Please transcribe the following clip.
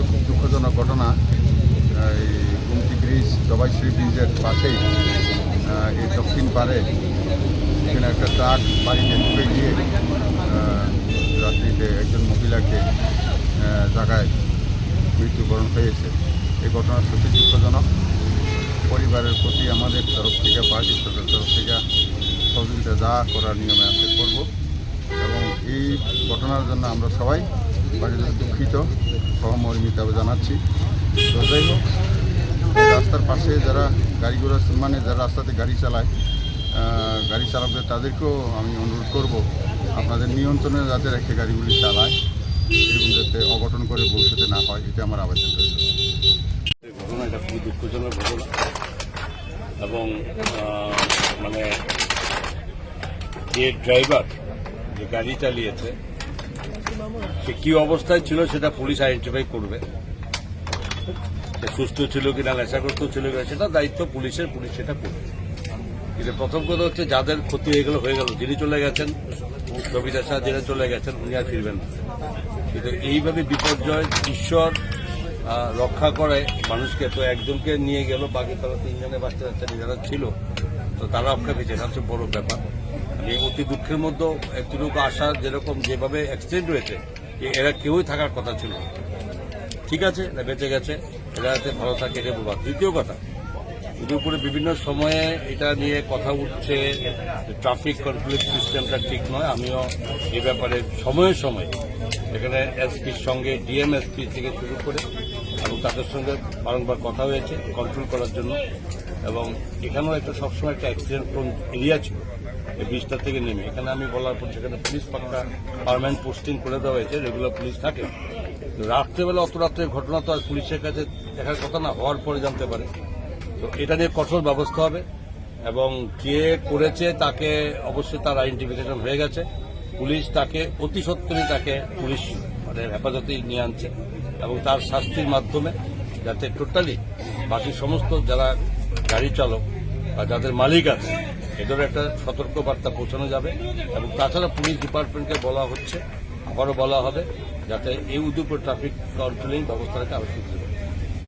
খুব দুঃখজনক ঘটনা। এই গুমতি ব্রিজ দবাইশ্রী ব্রিজের পাশেই এই দক্ষিণ পারে এখানে একটা ট্রাক বাড়িতে ঢুকে গিয়ে রাত্রিতে একজন মহিলাকে জায়গায় মৃত্যুবরণ হয়েছে। এই ঘটনা সত্যি দুঃখজনক। পরিবারের প্রতি আমাদের তরফ থেকে, পার্টির তরফ থেকে সহযোগিতা যা করার নিয়মে আছে করব, এবং এই ঘটনার জন্য আমরা সবাই পার্টিতে দুঃখিত, সহমর্মিতা জানাচ্ছি। তো যাই হোক, রাস্তার পাশে যারা গাড়িগুলো যারা রাস্তাতে গাড়ি চালায়, গাড়ি চালকদের তাদেরকেও আমি অনুরোধ করব আপনাদের নিয়ন্ত্রণে যাতে রেখে গাড়িগুলি চালায়, এরকম যাতে অঘটন করে ভবিষ্যতে না হয়, এটা আমার আবেদন রইল। ঘটনা এটা খুবই দুঃখজনক ঘটনা, এবং মানে যে ড্রাইভার যে গাড়ি চালিয়েছে সে কি অবস্থায় ছিল সেটা পুলিশ আইডেন্টিফাই করবে। সে সুস্থ ছিল কিনা, নেশাগ্রস্ত ছিল কিনা, সেটা দায়িত্ব পুলিশের, পুলিশ সেটা করবে। কিন্তু প্রথম কথা হচ্ছে যাদের ক্ষতি হয়ে গেল, যিনি চলে গেছেন, কবিতা শাহ যিনি চলে গেছেন, উনি আর ফিরবেন না। কিন্তু এইভাবে বিপর্যয় ঈশ্বর রক্ষা করে মানুষকে। তো একজনকে নিয়ে গেল, বাকি তারা তিনজনে বাচ্চা যারা ছিল তো তারা রক্ষা পেয়েছে, এটা হচ্ছে বড় ব্যাপার। এই অতি দুঃখের মধ্যে একটুকু আশা, যেরকম যেভাবে অ্যাক্সিডেন্ট হয়েছে এরা কেউই থাকার কথা ছিল। ঠিক আছে, এরা বেঁচে গেছে, এরা যাতে ভালো থাকে এটা বলবার। দ্বিতীয় কথা, এর উপরে বিভিন্ন সময়ে এটা নিয়ে কথা উঠছে, ট্রাফিক কন্ট্রোল সিস্টেমটা ঠিক নয়। আমিও এই ব্যাপারে সময়ে সময়ে এখানে এসপির সঙ্গে ডিএমএসপি থেকে শুরু করে এবং তাদের সঙ্গে বারংবার কথা হয়েছে কন্ট্রোল করার জন্য। এবং এখানেও একটা সবসময় একটা অ্যাক্সিডেন্ট প্রোন এরিয়া ছিল এই ব্রিজটা থেকে নেমে। এখানে আমি বলার পর সেখানে পুলিশ পাক্কা পার্মানেন্ট পোস্টিং করে দেওয়া হয়েছে, রেগুলার পুলিশ থাকে। রাত্রেবেলা অত রাত্রের ঘটনা তো আর পুলিশের কাছে দেখার কথা না, হওয়ার পরে জানতে পারে। তো এটা নিয়ে কঠোর ব্যবস্থা হবে, এবং যে করেছে তাকে অবশ্যই তার আইডেন্টিফিকেশন হয়ে গেছে। পুলিশ তাকে অতি সত্বরই তাকে পুলিশ হেফাজতে নিয়ে আনছে, এবং তার শাস্তির মাধ্যমে যাতে টোটালি বাকি সমস্ত যারা গাড়ি চালক বা যাদের মালিক আছে এদের একটা সতর্কবার্তা পৌঁছানো যাবে। এবং তাছাড়া পুলিশ ডিপার্টমেন্টকে বলা হচ্ছে, আবারও বলা হবে, যাতে এই উদ্যোগ ট্রাফিক কন্ট্রোলিং ব্যবস্থাটাকে আরও